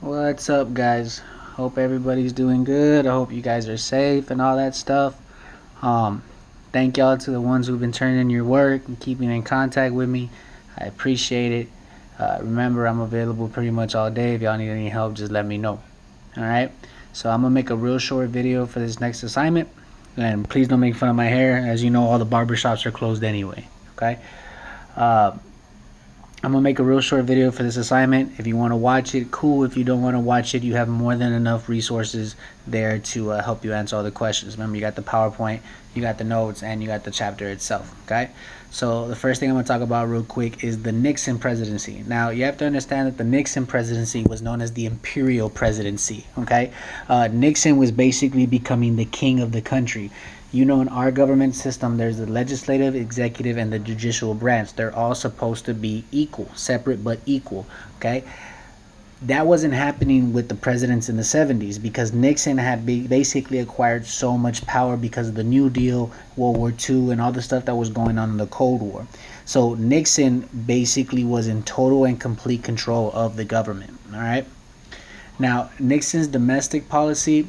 What's up, guys? Hope everybody's doing good. I hope you guys are safe and all that stuff. Um, Thank y'all to the ones who've been turning in your work and keeping in contact with me. I appreciate it. Remember, I'm available pretty much all day. If y'all need any help, just let me know. All right. So I'm gonna make a real short video for this next assignment, and please don't make fun of my hair. As you know, all the barbershops are closed anyway. Okay. Uh, I'm gonna make a real short video for this assignment. If you want to watch it, cool. If you don't want to watch it, you have more than enough resources there to help you answer all the questions. Remember, you got the PowerPoint, you got the notes, and you got the chapter itself. Okay. So the first thing I'm gonna talk about real quick is the Nixon presidency. Now you have to understand that the Nixon presidency was known as the imperial presidency. Okay. Nixon was basically becoming the king of the country. You know, in our government system, there's the legislative, executive, and the judicial branch. They're all supposed to be equal, separate but equal. Okay. That wasn't happening with the presidents in the 70s because Nixon had basically acquired so much power because of the New Deal, World War II, and all the stuff that was going on in the Cold War. So Nixon basically was in total and complete control of the government. All right. Now, Nixon's domestic policy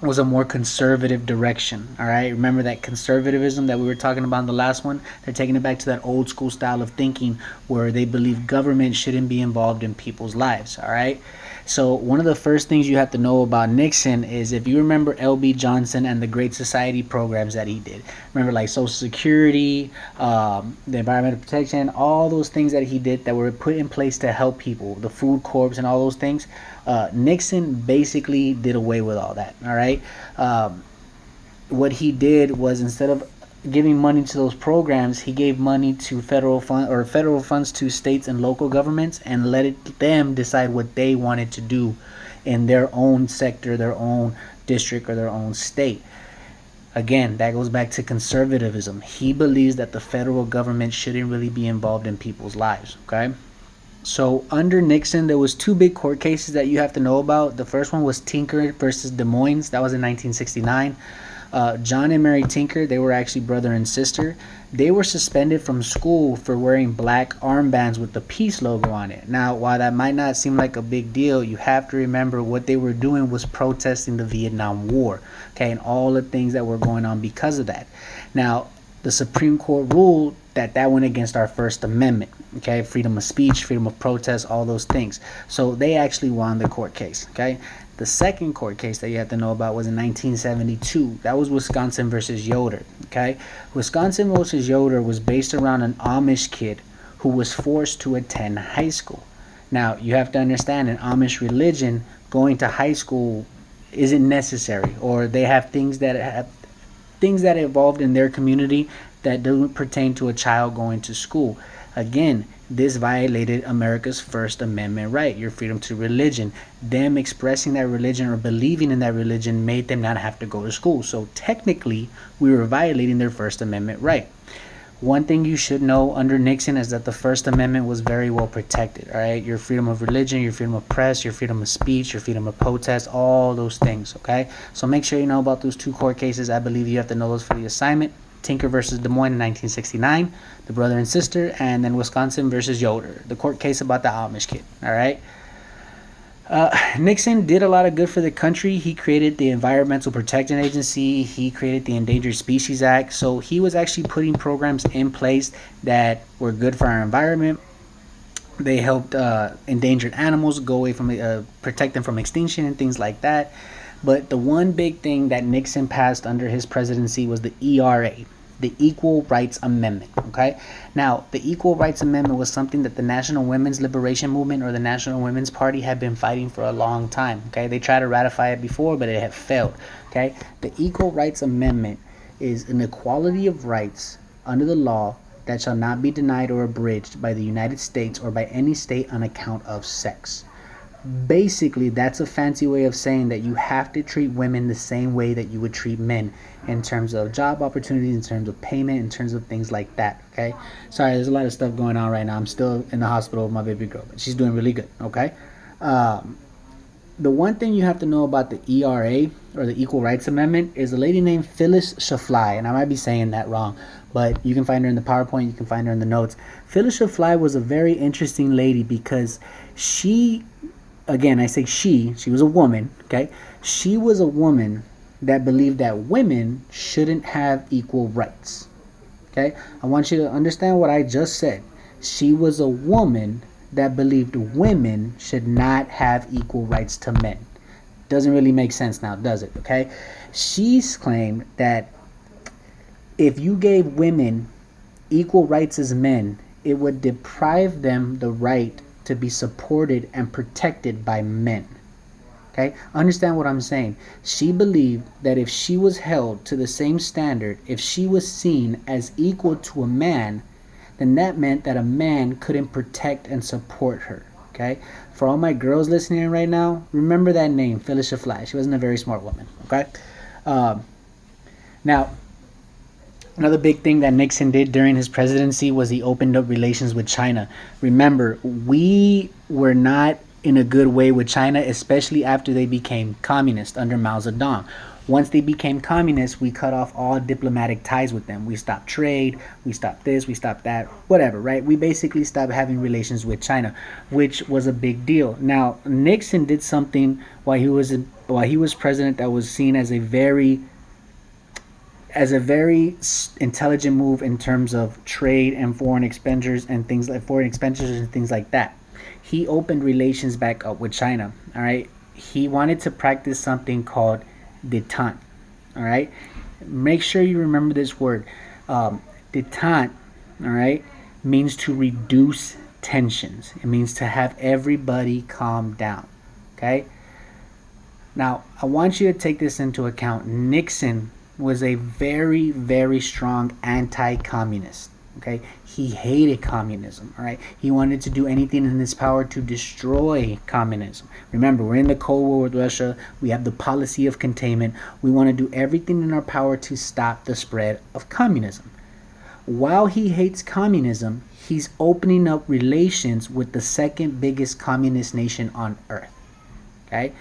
was a more conservative direction. All right, remember that conservatism that we were talking about in the last one? They're taking it back to that old school style of thinking where they believe government shouldn't be involved in people's lives. All right, so one of the first things you have to know about Nixon is, if you remember LB Johnson and the Great Society programs that he did, remember, like Social Security, the environmental protection, all those things that he did that were put in place to help people, the food corps and all those things. Nixon basically did away with all that. All right. What he did was, instead of giving money to those programs, he gave money to federal funds to states and local governments, and them decide what they wanted to do in their own sector, their own district, or their own state. Again, that goes back to conservatism. He believes that the federal government shouldn't really be involved in people's lives. Okay. So under Nixon, there was two big court cases that you have to know about. The first one was Tinker versus Des Moines. That was in 1969. John and Mary Tinker, they were actually brother and sister. They were suspended from school for wearing black armbands with the peace logo on it. Now, while that might not seem like a big deal, you have to remember what they were doing was protesting the Vietnam War, okay, and all the things that were going on because of that. Now, the Supreme Court ruled that went against our First Amendment, okay, freedom of speech, freedom of protest, all those things. So they actually won the court case, okay. The second court case that you have to know about was in 1972. That was Wisconsin versus Yoder. Okay, Wisconsin versus Yoder was based around an Amish kid who was forced to attend high school. Now you have to understand, in Amish religion, going to high school isn't necessary, or they have things that evolved in their community that don't pertain to a child going to school. Again, this violated America's First Amendment right, your freedom to religion. Them expressing that religion or believing in that religion made them not have to go to school. So technically, we were violating their First Amendment right. One thing you should know under Nixon is that the First Amendment was very well protected. All right, your freedom of religion, your freedom of press, your freedom of speech, your freedom of protest, all those things. Okay, so make sure you know about those two court cases. I believe you have to know those for the assignment. Tinker versus Des Moines in 1969, the brother and sister, and then Wisconsin versus Yoder, the court case about the Amish kid. All right. Nixon did a lot of good for the country. He created the Environmental Protection Agency. He created the Endangered Species Act. So he was actually putting programs in place that were good for our environment. They helped endangered animals go away from protect them from extinction and things like that. But the one big thing that Nixon passed under his presidency was the ERA, the Equal Rights Amendment. Okay, now the Equal Rights Amendment was something that the National Women's Liberation Movement, or the National Women's Party, had been fighting for a long time. Okay, they tried to ratify it before, but it had failed. Okay, the Equal Rights Amendment is an equality of rights under the law that shall not be denied or abridged by the United States or by any state on account of sex. Basically, that's a fancy way of saying that you have to treat women the same way that you would treat men, in terms of job opportunities, in terms of payment, in terms of things like that. Okay, sorry, there's a lot of stuff going on right now. I'm still in the hospital with my baby girl, but she's doing really good. Okay, the one thing you have to know about the ERA, or the Equal Rights Amendment, is a lady named Phyllis Schlafly, and I might be saying that wrong, but you can find her in the PowerPoint, you can find her in the notes. Phyllis Schlafly was a very interesting lady because she again, I say she was a woman, okay? She was a woman that believed that women shouldn't have equal rights, okay? I want you to understand what I just said. She was a woman that believed women should not have equal rights to men. Doesn't really make sense now, does it? Okay? She's claimed that if you gave women equal rights as men, it would deprive them the right to be supported and protected by men. Okay? Understand what I'm saying. She believed that if she was held to the same standard, if she was seen as equal to a man, then that meant that a man couldn't protect and support her. Okay? For all my girls listening right now, remember that name, Phyllis Schlafly. She wasn't a very smart woman. Okay? Now, another big thing that Nixon did during his presidency was he opened up relations with China. Remember, we were not in a good way with China, especially after they became communist under Mao Zedong. Once they became communists, we cut off all diplomatic ties with them. We stopped trade, we stopped this, we stopped that, whatever, right? We basically stopped having relations with China, which was a big deal. Now, Nixon did something while he was president that was seen as a very intelligent move in terms of trade and foreign expenditures and things like that. He opened relations back up with China. All right, he wanted to practice something called détente. All right, make sure you remember this word. Détente, all right, means to reduce tensions. It means to have everybody calm down. Okay. Now, I want you to take this into account. Nixon was a very, very strong anti-communist. Okay, he hated communism. All right, he wanted to do anything in his power to destroy communism. Remember, we're in the Cold War with Russia. We have the policy of containment. We want to do everything in our power to stop the spread of communism. While he hates communism, he's opening up relations with the second biggest communist nation on earth. Okay,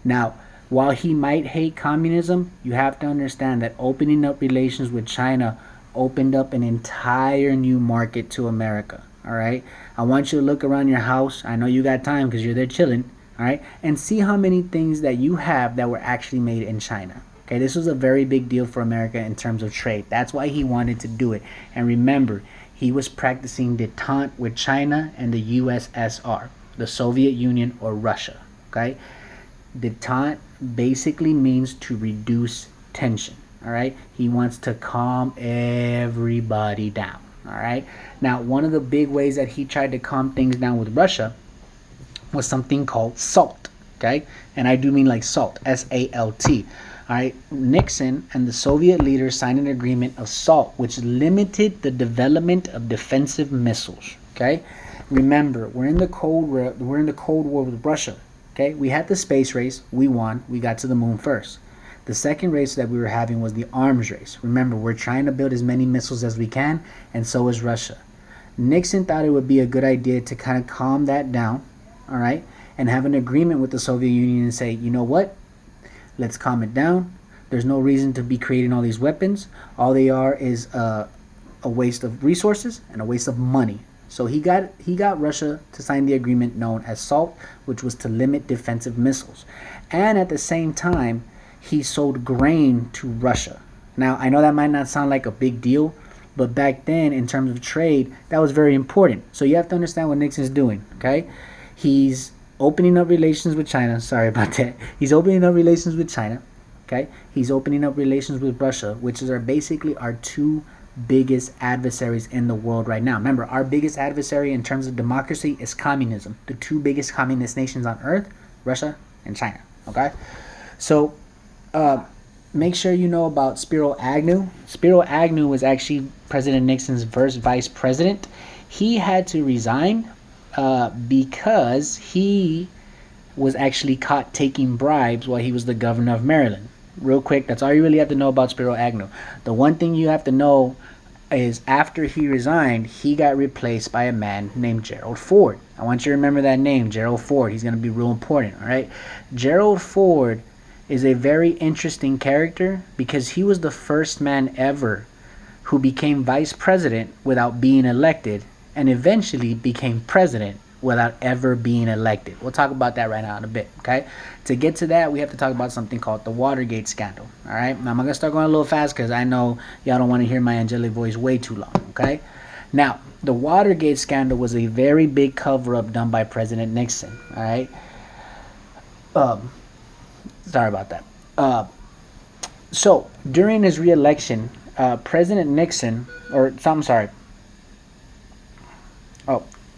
now, while he might hate communism, you have to understand that opening up relations with China opened up an entire new market to America. All right, I want you to look around your house. I know you got time because you're there chilling. All right, and see how many things that you have that were actually made in China. Okay, this was a very big deal for America in terms of trade. That's why he wanted to do it. And remember, he was practicing détente with China and the USSR, the Soviet Union or Russia. Okay, détente basically means to reduce tension. All right, he wants to calm everybody down. All right, now one of the big ways that he tried to calm things down with Russia was something called SALT. Okay, and I do mean like salt, SALT. All right, Nixon and the Soviet leaders signed an agreement of SALT, which limited the development of defensive missiles. Okay, remember, we're in the Cold War with Russia. Okay, we had the space race, we won, we got to the moon first. The second race that we were having was the arms race. Remember, we're trying to build as many missiles as we can, and so is Russia. Nixon thought it would be a good idea to kind of calm that down, all right, and have an agreement with the Soviet Union and say, you know what, let's calm it down. There's no reason to be creating all these weapons. All they are is a waste of resources and a waste of money. So he got Russia to sign the agreement known as SALT, which was to limit defensive missiles. And at the same time, he sold grain to Russia. Now, I know that might not sound like a big deal, but back then, in terms of trade, that was very important. So you have to understand what Nixon's doing, okay? He's opening up relations with China. Sorry about that. He's opening up relations with China, okay? He's opening up relations with Russia, which are basically our two biggest adversaries in the world right now. Remember, our biggest adversary in terms of democracy is communism. The two biggest communist nations on earth, Russia and China, okay? So, make sure you know about Spiro Agnew. Spiro Agnew was actually President Nixon's first vice president. He had to resign because he was actually caught taking bribes while he was the governor of Maryland. Real quick, that's all you really have to know about Spiro Agnew. The one thing you have to know is after he resigned, he got replaced by a man named Gerald Ford. I want you to remember that name, Gerald Ford. He's going to be real important, all right? Gerald Ford is a very interesting character because he was the first man ever who became vice president without being elected and eventually became president without ever being elected. We'll talk about that right now in a bit, okay? To get to that, we have to talk about something called the Watergate scandal, all right? Now, I'm going to start going a little fast because I know y'all don't want to hear my angelic voice way too long, okay? Now, the Watergate scandal was a very big cover-up done by President Nixon, all right? Sorry about that. So, during his re-election, President Nixon, or I'm sorry,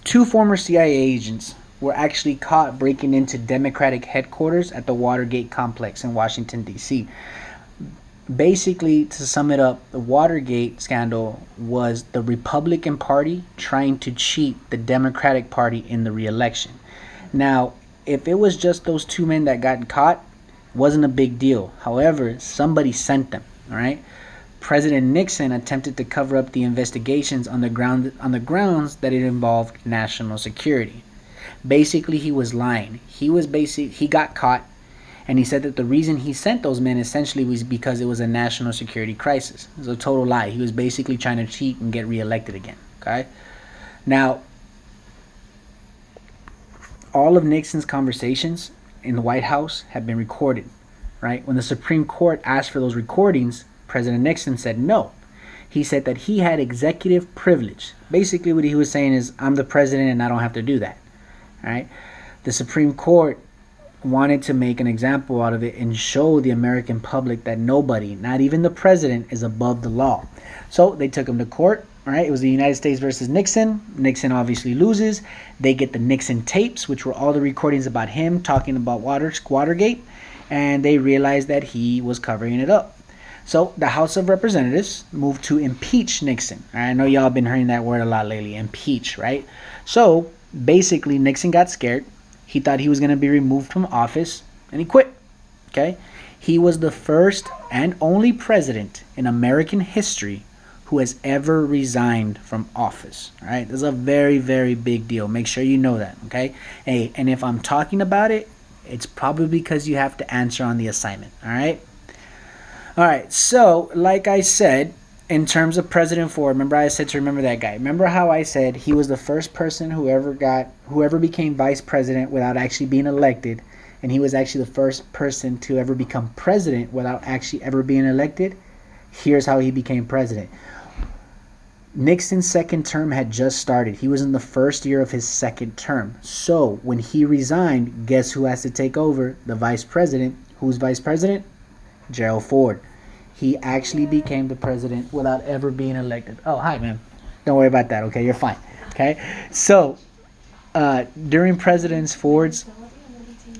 two former CIA agents were actually caught breaking into Democratic headquarters at the Watergate complex in Washington, D.C. Basically, to sum it up, the Watergate scandal was the Republican Party trying to cheat the Democratic Party in the re-election. Now, if it was just those two men that got caught, wasn't a big deal. However, somebody sent them, all right? President Nixon attempted to cover up the investigations on the grounds that it involved national security. Basically, he was lying. He got caught, and he said that the reason he sent those men essentially was because it was a national security crisis. It was a total lie. He was basically trying to cheat and get reelected again. Okay? Now, all of Nixon's conversations in the White House have been recorded, right? When the Supreme Court asked for those recordings, President Nixon said no. He said that he had executive privilege. Basically, what he was saying is, I'm the president and I don't have to do that. All right? The Supreme Court wanted to make an example out of it and show the American public that nobody, not even the president, is above the law. So they took him to court. All right, it was the United States versus Nixon. Nixon obviously loses. They get the Nixon tapes, which were all the recordings about him talking about Watergate, and they realized that he was covering it up. So the House of Representatives moved to impeach Nixon. I know y'all been hearing that word a lot lately, impeach, right? So basically, Nixon got scared. He thought he was going to be removed from office, and he quit. Okay, he was the first and only president in American history who has ever resigned from office. All right, this is a very, very big deal. Make sure you know that. Okay, hey, and if I'm talking about it, it's probably because you have to answer on the assignment. All right. All right. So, like I said, in terms of President Ford, remember I said to remember that guy. Remember how I said he was the first person who ever became vice president without actually being elected, and he was actually the first person to ever become president without actually ever being elected? Here's how he became president. Nixon's second term had just started. He was in the first year of his second term. So when he resigned, guess who has to take over? The vice president. Who's vice president? Gerald Ford. He actually became the president without ever being elected. Oh, hi, man. Don't worry about that, okay? You're fine, okay? So during President Ford's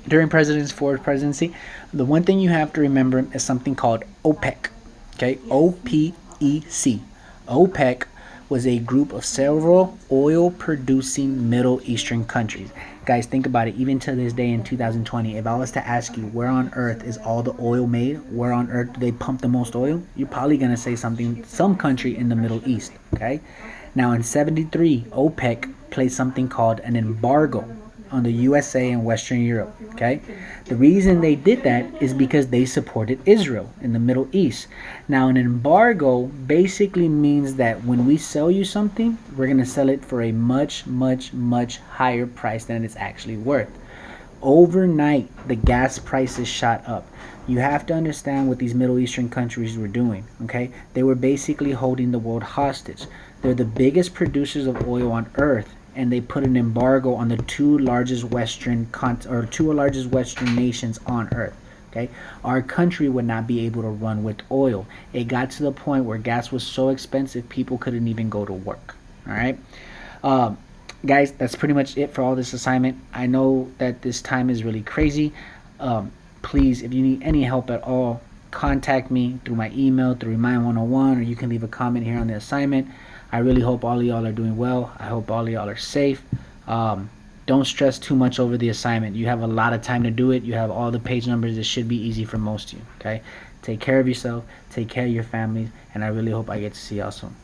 presidency, the one thing you have to remember is something called OPEC, okay? OPEC. OPEC was a group of several oil-producing Middle Eastern countries. Guys, think about it. Even to this day in 2020, if I was to ask you where on earth is all the oil made, where on earth do they pump the most oil, you're probably going to say some country in the Middle East, okay? Now, in 73, OPEC placed something called an embargo on the USA and Western Europe, okay? The reason they did that is because they supported Israel in the Middle East. Now, an embargo basically means that when we sell you something, we're going to sell it for a much, much, much higher price than it's actually worth. Overnight, the gas prices shot up. You have to understand what these Middle Eastern countries were doing, okay? They were basically holding the world hostage. They're the biggest producers of oil on earth, and they put an embargo on the two largest Western nations on earth. Okay, our country would not be able to run with oil. It got to the point where gas was so expensive, people couldn't even go to work. All right, guys, that's pretty much it for all this assignment. I know that this time is really crazy. Please, if you need any help at all, contact me through my email, through Remind 101, or you can leave a comment here on the assignment. I really hope all of y'all are doing well. I hope all of y'all are safe. Don't stress too much over the assignment. You have a lot of time to do it. You have all the page numbers. It should be easy for most of you. Okay? Take care of yourself. Take care of your families. And I really hope I get to see y'all soon.